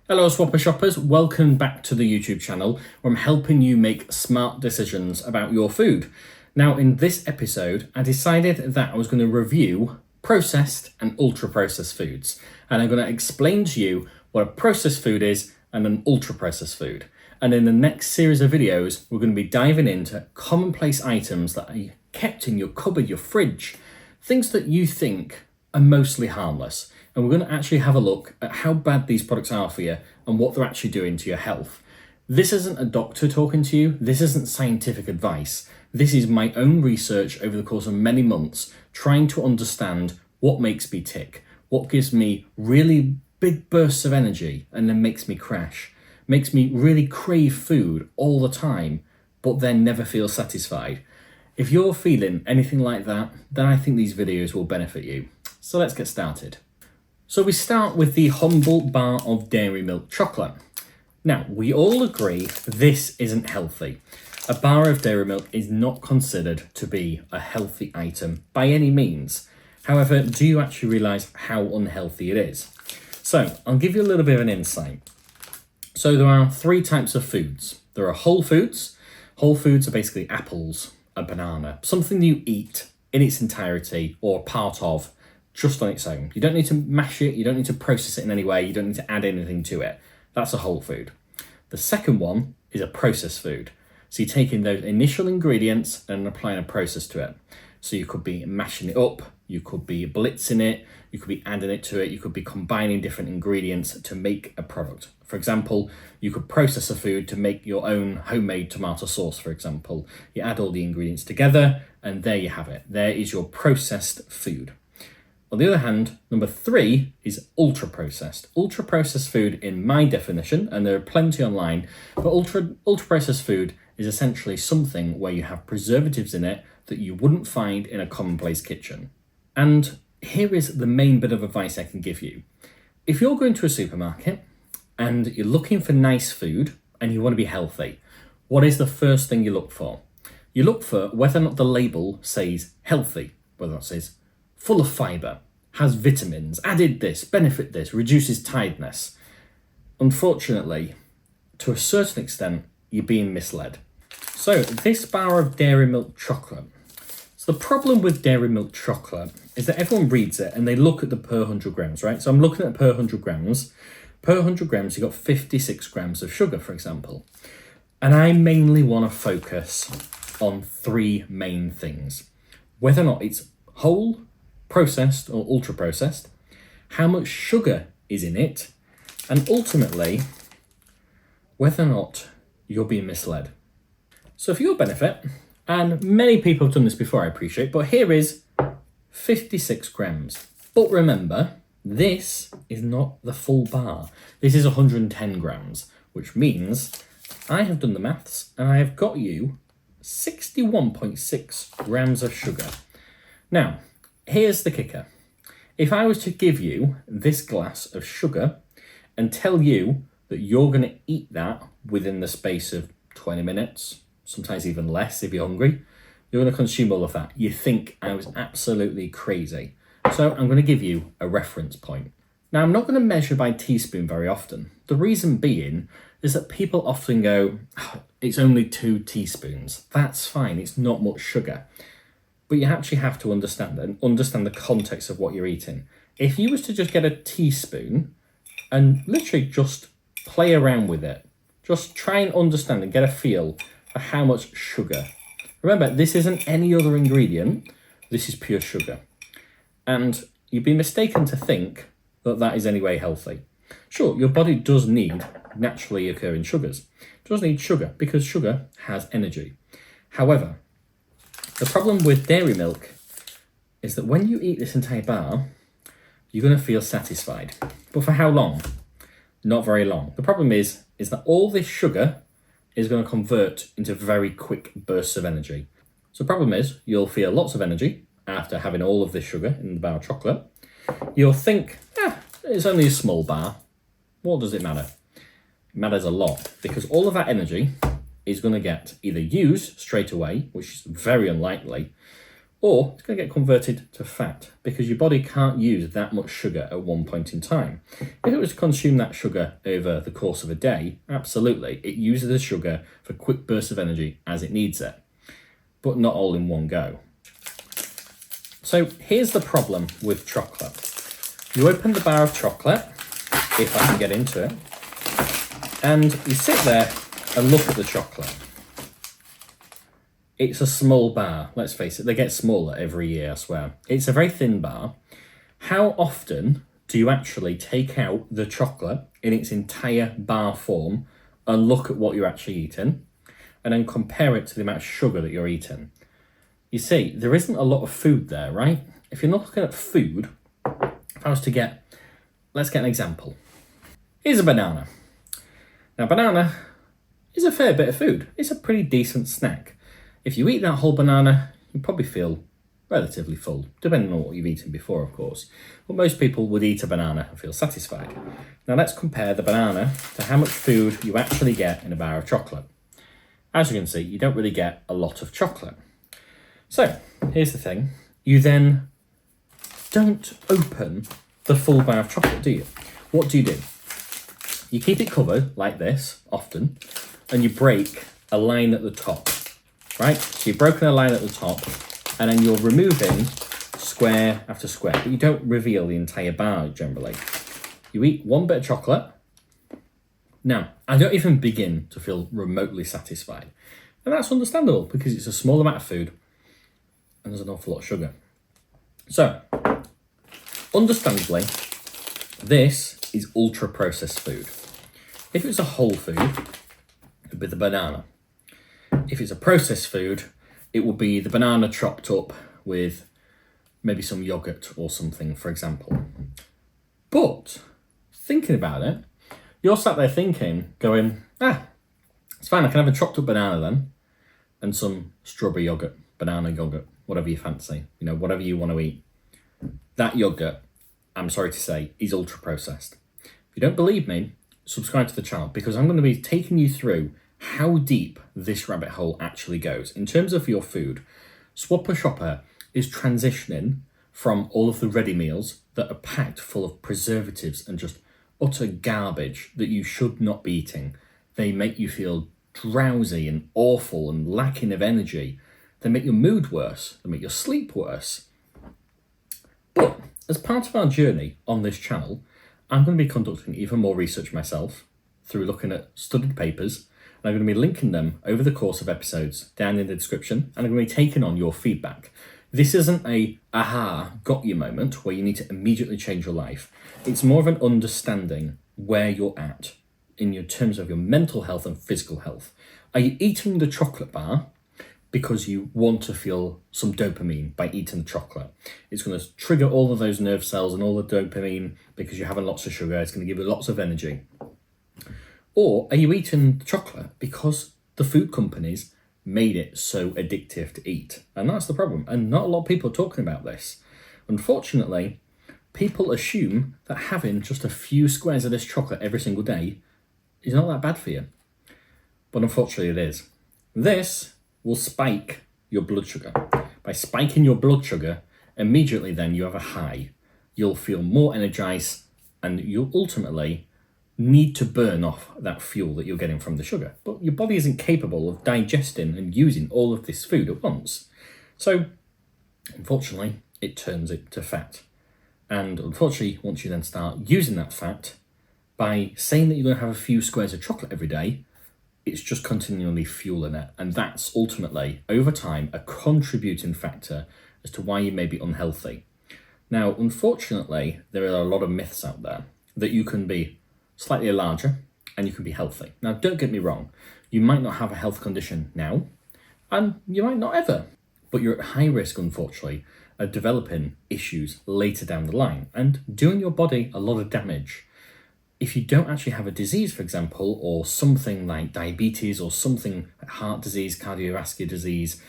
Hello Swapper Shoppers, welcome back to the YouTube channel where I'm helping you make smart decisions about your food. Now in this episode I decided that I was going to review processed and ultra processed foods, and I'm going to explain to you what a processed food is and an ultra processed food. And in the next series of videos we're going to be diving into commonplace items that are kept in your cupboard, your fridge, things that you think are mostly harmless. And we're going to actually have a look at how bad these products are for you and what they're actually doing to your health. This isn't a doctor talking to you. This isn't scientific advice. This is my own research over the course of many months, trying to understand what makes me tick, what gives me really big bursts of energy and then makes me crash, makes me really crave food all the time, but then never feel satisfied. If you're feeling anything like that, then I think these videos will benefit you. So let's get started. So we start with the humble bar of dairy milk chocolate. Now, we all agree this isn't healthy. A bar of dairy milk is not considered to be a healthy item by any means. However, do you actually realise how unhealthy it is? So, I'll give you a little bit of an insight. So there are three types of foods. There are whole foods. Whole foods are basically apples, a banana, something you eat in its entirety or part of, just on its own. You don't need to mash it, you don't need to process it in any way, you don't need to add anything to it. That's a whole food. The second one is a processed food. So you're taking those initial ingredients and applying a process to it. So you could be mashing it up, you could be blitzing it, you could be adding it to it, you could be combining different ingredients to make a product. For example, you could process a food to make your own homemade tomato sauce, for example. You add all the ingredients together and there you have it. There is your processed food. On the other hand, number three is ultra processed. Ultra processed food, in my definition, and there are plenty online, but ultra processed food is essentially something where you have preservatives in it that you wouldn't find in a commonplace kitchen. And here is the main bit of advice I can give you. If you're going to a supermarket and you're looking for nice food and you want to be healthy, what is the first thing you look for? You look for whether or not the label says healthy, whether or not it says full of fibre, has vitamins, added this, benefit this, reduces tiredness. Unfortunately, to a certain extent, you're being misled. So this bar of dairy milk chocolate. So the problem with dairy milk chocolate is that everyone reads it and they look at the per 100 grams, right? So I'm looking at per 100 grams. Per 100 grams, you've got 56 grams of sugar, for example. And I mainly want to focus on three main things. Whether or not it's whole, processed or ultra processed, how much sugar is in it, and ultimately whether or not you're being misled. So for your benefit, and many people have done this before, I appreciate, but here is 56 grams. But remember, this is not the full bar. This is 110 grams, which means I have done the maths and I have got you 61.6 grams of sugar. Now, here's the kicker. If I was to give you this glass of sugar and tell you that you're going to eat that within the space of 20 minutes, sometimes even less if you're hungry, you're going to consume all of that. You think I was absolutely crazy. So I'm going to give you a reference point. Now, I'm not going to measure by teaspoon very often. The reason being is that people often go, oh, it's only 2 teaspoons. That's fine. It's not much sugar. But you actually have to understand the context of what you're eating. If you was to just get a teaspoon and literally just play around with it, just try and understand and get a feel for how much sugar. Remember, this isn't any other ingredient. This is pure sugar. And you'd be mistaken to think that that is anyway healthy. Sure, your body does need naturally occurring sugars. It does need sugar because sugar has energy. However, the problem with dairy milk is that when you eat this entire bar, you're going to feel satisfied. But for how long? Not very long. The problem is that all this sugar is going to convert into very quick bursts of energy. So the problem is you'll feel lots of energy after having all of this sugar in the bar of chocolate. You'll think, it's only a small bar. What does it matter? It matters a lot because all of that energy is going to get either used straight away, which is very unlikely, or it's going to get converted to fat because your body can't use that much sugar at one point in time. If it was to consume that sugar over the course of a day, absolutely, it uses the sugar for quick bursts of energy as it needs it, but not all in one go. So here's the problem with chocolate. You open the bar of chocolate, if I can get into it, and you sit there and look at the chocolate. It's a small bar, let's face it, they get smaller every year, I swear. It's a very thin bar. How often do you actually take out the chocolate in its entire bar form and look at what you're actually eating, and then compare it to the amount of sugar that you're eating? You see, there isn't a lot of food there, right? If you're not looking at food, if I was to let's get an example. Here's a banana. Now, banana is a fair bit of food. It's a pretty decent snack. If you eat that whole banana, you probably feel relatively full, depending on what you've eaten before, of course. But most people would eat a banana and feel satisfied. Now let's compare the banana to how much food you actually get in a bar of chocolate. As you can see, you don't really get a lot of chocolate. So here's the thing. You then don't open the full bar of chocolate, do you? What do? You keep it covered like this, often, and you break a line at the top. Right, so you've broken a line at the top, and then you're removing square after square, but you don't reveal the entire bar generally. You eat one bit of chocolate. Now, I don't even begin to feel remotely satisfied. And that's understandable because it's a small amount of food and there's an awful lot of sugar. So, understandably, this is ultra processed food. If it's a whole food, it would be the banana. If it's a processed food, it will be the banana chopped up with maybe some yogurt or something, for example. But thinking about it, you're sat there thinking, going, it's fine, I can have a chopped up banana then, and some strawberry yogurt, banana yogurt, whatever you fancy, whatever you want to eat. That yogurt, I'm sorry to say, is ultra processed. If you don't believe me, subscribe to the channel because I'm going to be taking you through how deep this rabbit hole actually goes. In terms of your food, Swapper Shopper is transitioning from all of the ready meals that are packed full of preservatives and just utter garbage that you should not be eating. They make you feel drowsy and awful and lacking of energy. They make your mood worse. They make your sleep worse. But as part of our journey on this channel, I'm going to be conducting even more research myself through looking at studied papers. And I'm going to be linking them over the course of episodes down in the description, and I'm going to be taking on your feedback. This isn't a got you moment where you need to immediately change your life. It's more of an understanding where you're at in your terms of your mental health and physical health. Are you eating the chocolate bar because you want to feel some dopamine by eating the chocolate? It's going to trigger all of those nerve cells and all the dopamine because you're having lots of sugar. It's going to give you lots of energy. Or are you eating the chocolate because the food companies made it so addictive to eat? And that's the problem. And not a lot of people are talking about this. Unfortunately, people assume that having just a few squares of this chocolate every single day is not that bad for you. But unfortunately it is. This will spike your blood sugar. By spiking your blood sugar, immediately then you have a high. You'll feel more energized and you'll ultimately need to burn off that fuel that you're getting from the sugar. But your body isn't capable of digesting and using all of this food at once. So, unfortunately, it turns it to fat. And unfortunately, once you then start using that fat, by saying that you're going to have a few squares of chocolate every day, it's just continually fueling it. And that's ultimately, over time, a contributing factor as to why you may be unhealthy. Now, unfortunately, there are a lot of myths out there that you can be slightly larger and you can be healthy. Now, don't get me wrong. You might not have a health condition now, and you might not ever, but you're at high risk, unfortunately, of developing issues later down the line and doing your body a lot of damage. If you don't actually have a disease, for example, or something like diabetes or something like heart disease, cardiovascular disease,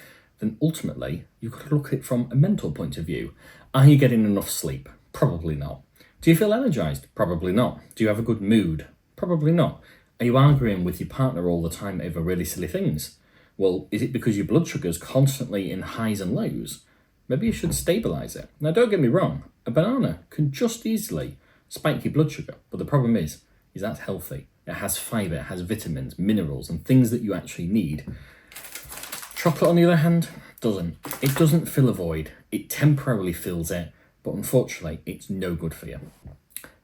then ultimately you've got to look at it from a mental point of view. Are you getting enough sleep? Probably not. Do you feel energized? Probably not. Do you have a good mood? Probably not. Are you arguing with your partner all the time over really silly things? Well, is it because your blood sugar is constantly in highs and lows? maybe you should stabilise it. Now, don't get me wrong, a banana can just easily spike your blood sugar, but the problem is that's healthy. It has fibre, it has vitamins, minerals, and things that you actually need. Chocolate, on the other hand, doesn't. It doesn't fill a void. It temporarily fills it, but unfortunately, it's no good for you.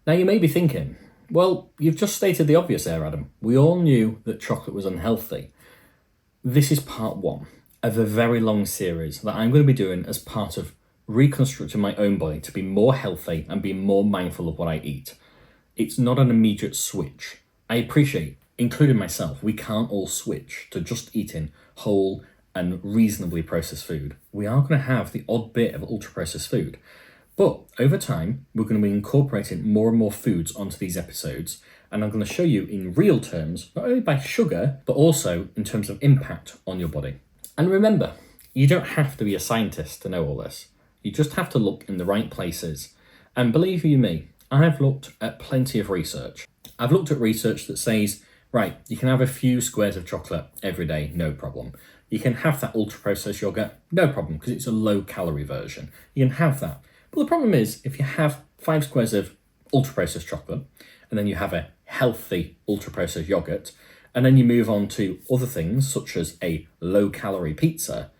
Now, you may be thinking, well, you've just stated the obvious there, Adam. We all knew that chocolate was unhealthy. This is part one of a very long series that I'm going to be doing as part of reconstructing my own body to be more healthy and be more mindful of what I eat. It's not an immediate switch. I appreciate, including myself, we can't all switch to just eating whole and reasonably processed food. We are going to have the odd bit of ultra-processed food. But over time, we're going to be incorporating more and more foods onto these episodes, and I'm going to show you in real terms, not only by sugar, but also in terms of impact on your body. And remember, you don't have to be a scientist to know all this. You just have to look in the right places. And believe you me, I've looked at plenty of research. I've looked at research that says, right, you can have a few squares of chocolate every day, no problem. You can have that ultra-processed yogurt, no problem, because it's a low-calorie version. You can have that. But the problem is, if you have 5 squares of ultra-processed chocolate, and then you have a healthy ultra-processed yogurt, and then you move on to other things, such as a low-calorie pizza,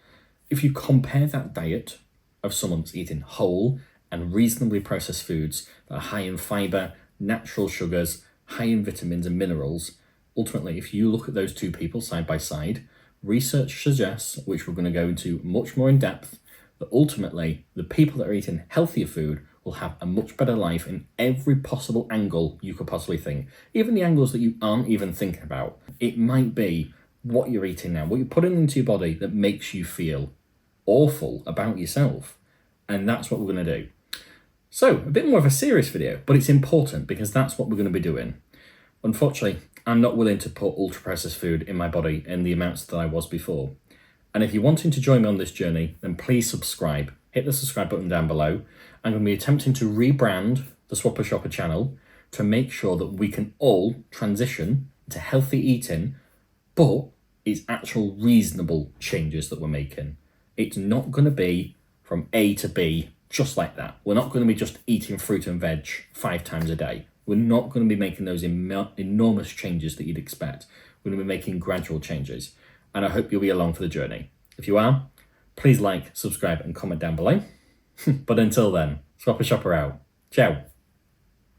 if you compare that diet of someone that's eating whole and reasonably processed foods that are high in fibre, natural sugars, high in vitamins and minerals, ultimately, if you look at those two people side by side, research suggests, which we're going to go into much more in depth, that ultimately the people that are eating healthier food will have a much better life in every possible angle you could possibly think. Even the angles that you aren't even thinking about. It might be what you're eating now, what you're putting into your body that makes you feel awful about yourself. And that's what we're going to do. So, a bit more of a serious video, but it's important because that's what we're going to be doing. Unfortunately, I'm not willing to put ultra-processed food in my body in the amounts that I was before. And if you're wanting to join me on this journey, then please subscribe. Hit the subscribe button down below. I'm going to be attempting to rebrand the Swapper Shopper channel to make sure that we can all transition to healthy eating, but it's actual reasonable changes that we're making. It's not going to be from A to B just like that. We're not going to be just eating fruit and veg 5 times a day. We're not going to be making those enormous changes that you'd expect. We're going to be making gradual changes. And I hope you'll be along for the journey. If you are, please like, subscribe, and comment down below. But until then, Swapper Shopper out. Ciao.